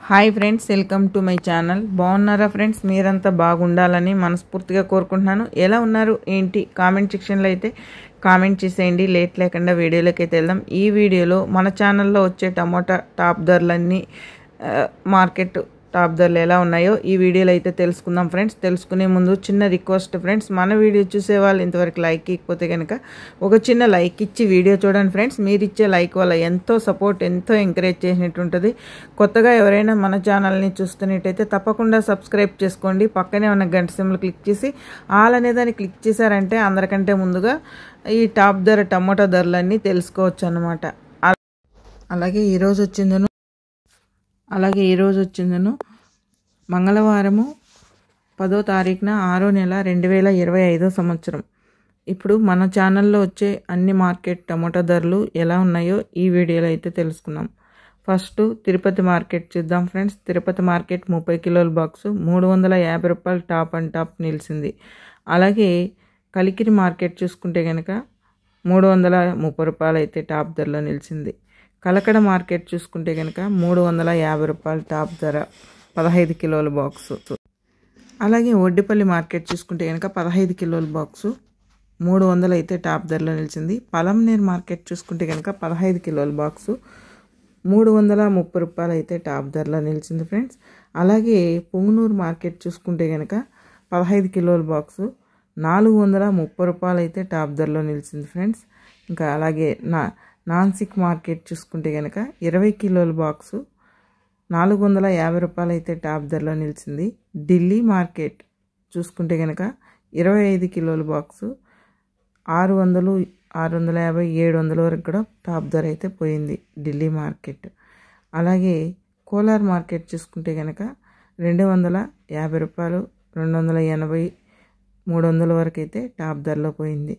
Hi friends, welcome to my channel. బాగున్నారా friends? మీరంతా బాగుండాలని మనస్ఫూర్తిగా కోరుకుంటున్నాను. ఎలా ఉన్నారు ఏంటి కామెంట్ సెక్షన్లో అయితే కామెంట్ చేసేయండి. లేట్ లేకుండా వీడియోలోకి అయితే వెళ్దాం. ఈ వీడియోలో మన ఛానల్లో వచ్చే టమోటా టాప్ ధరలన్నీ మార్కెట్ టాప్ ధరలు ఎలా ఉన్నాయో ఈ వీడియోలో అయితే తెలుసుకుందాం ఫ్రెండ్స్. తెలుసుకునే ముందు చిన్న రిక్వెస్ట్ ఫ్రెండ్స్, మన వీడియో చూసే వాళ్ళు ఇంతవరకు లైక్ ఇవ్వకపోతే కనుక ఒక చిన్న లైక్ ఇచ్చి వీడియో చూడండి ఫ్రెండ్స్. మీరు ఇచ్చే లైక్ వల్ల ఎంతో సపోర్ట్, ఎంతో ఎంకరేజ్ చేసినట్టు ఉంటుంది. కొత్తగా ఎవరైనా మన ఛానల్ని చూస్తున్నట్టయితే తప్పకుండా సబ్స్క్రైబ్ చేసుకోండి. పక్కనే ఉన్న గంట సింబల్ క్లిక్ చేసి ఆల్ అనే దాన్ని క్లిక్ చేశారంటే అందరికంటే ముందుగా ఈ టాప్ ధర టమోటా ధరలన్నీ తెలుసుకోవచ్చు అన్నమాట. అలాగే ఈరోజు వచ్చిందను మంగళవారము 10వ తారీఖున 6వ నెల 2025 సంవత్సరం. ఇప్పుడు మన ఛానల్లో వచ్చే అన్ని మార్కెట్ టమోటా ధరలు ఎలా ఉన్నాయో ఈ వీడియోలో అయితే తెలుసుకుందాం. ఫస్ట్ తిరుపతి మార్కెట్ చూద్దాం ఫ్రెండ్స్. తిరుపతి మార్కెట్ 30 కిలోల బాక్సు 350 రూపాయలు టాప్ అండ్ టాప్ నిలిచింది. అలాగే కలికిరి మార్కెట్ చూసుకుంటే కనుక 330 రూపాయలు అయితే టాప్ ధరలో నిలిచింది. కలకడ మార్కెట్ చూసుకుంటే కనుక 350 రూపాయలు టాప్ ధర 15 కిలోల బాక్సు. అలాగే ఒడ్డిపల్లి మార్కెట్ చూసుకుంటే కనుక 15 కిలోల బాక్సు 300 అయితే టాప్ ధరలో నిలిచింది. పలంనేర్ మార్కెట్ చూసుకుంటే కనుక 15 కిలోల బాక్సు 330 రూపాయలు అయితే టాప్ ధరలో నిలిచింది ఫ్రెండ్స్. అలాగే పొంగునూరు మార్కెట్ చూసుకుంటే కనుక 15 కిలోల బాక్సు 430 రూపాయలు అయితే టాప్ ధరలో నిలిచింది ఫ్రెండ్స్. ఇంకా అలాగే నాన్సిక్ మార్కెట్ చూసుకుంటే కనుక 20 కిలోల బాక్సు 450 రూపాయలు అయితే టాప్ ధరలో నిలిచింది. ఢిల్లీ మార్కెట్ చూసుకుంటే కనుక 25 కిలోల బాక్సు 600, 650, 700 వరకు కూడా టాప్ ధర అయితే పోయింది ఢిల్లీ మార్కెట్. అలాగే కోలార్ మార్కెట్ చూసుకుంటే కనుక 250 రూపాయలు, 280, 300 వరకు అయితే టాప్ ధరలో పోయింది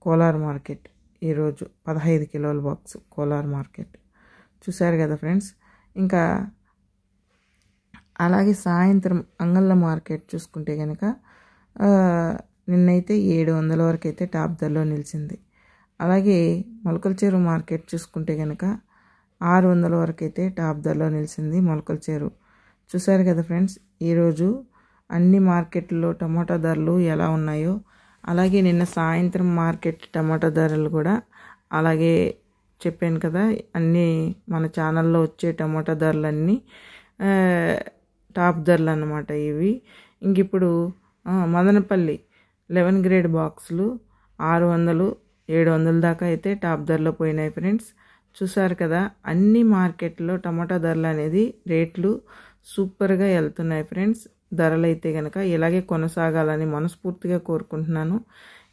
కోలార్ మార్కెట్. ఈరోజు 15 కిలోల బాక్స్ కోలార్ మార్కెట్ చూశారు కదా ఫ్రెండ్స్. ఇంకా అలాగే సాయంత్రం అంగళ్ళ మార్కెట్ చూసుకుంటే కనుక నిన్నైతే 700 వరకు అయితే టాప్ ధరలో నిలిచింది. అలాగే మొలకల చెరువు మార్కెట్ చూసుకుంటే కనుక 600 వరకు అయితే టాప్ ధరలో నిలిచింది మొలకల చెరువు. చూశారు కదా ఫ్రెండ్స్, ఈరోజు అన్ని మార్కెట్లో టమోటా ధరలు ఎలా ఉన్నాయో, అలాగే నిన్న సాయంత్రం మార్కెట్ టమాటా ధరలు కూడా అలాగే చెప్పాను కదా. అన్నీ మన ఛానల్లో వచ్చే టమాటా ధరలన్నీ టాప్ ధరలు అన్నమాట ఇవి. ఇంక ఇప్పుడు మదనపల్లి 11 గ్రేడ్ బాక్సులు 600, 700 దాకా అయితే టాప్ ధరలో పోయినాయి ఫ్రెండ్స్. చూసారు కదా, అన్ని మార్కెట్లో టమాటా ధరలు అనేది రేట్లు సూపర్గా వెళ్తున్నాయి ఫ్రెండ్స్. ధరలు అయితే కనుక ఇలాగే కొనసాగాలని మనస్ఫూర్తిగా కోరుకుంటున్నాను.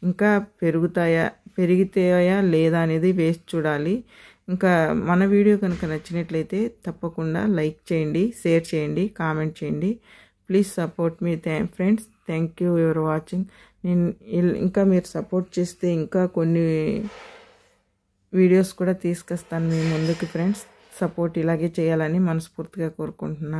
ఇంకా పెరుగుతాయా లేదా అనేది వేసి చూడాలి. ఇంకా మన వీడియో కనుక నచ్చినట్లయితే తప్పకుండా లైక్ చేయండి, షేర్ చేయండి, కామెంట్ చేయండి. Please support me friends. Thank you for watching. నేను ఇంకా మీరు సపోర్ట్ చేస్తే ఇంకా కొన్ని వీడియోస్ కూడా తీసుకొస్తాను మీ ముందుకు ఫ్రెండ్స్. సపోర్ట్ ఇలాగే చేయాలని మనస్ఫూర్తిగా కోరుకుంటున్నాను.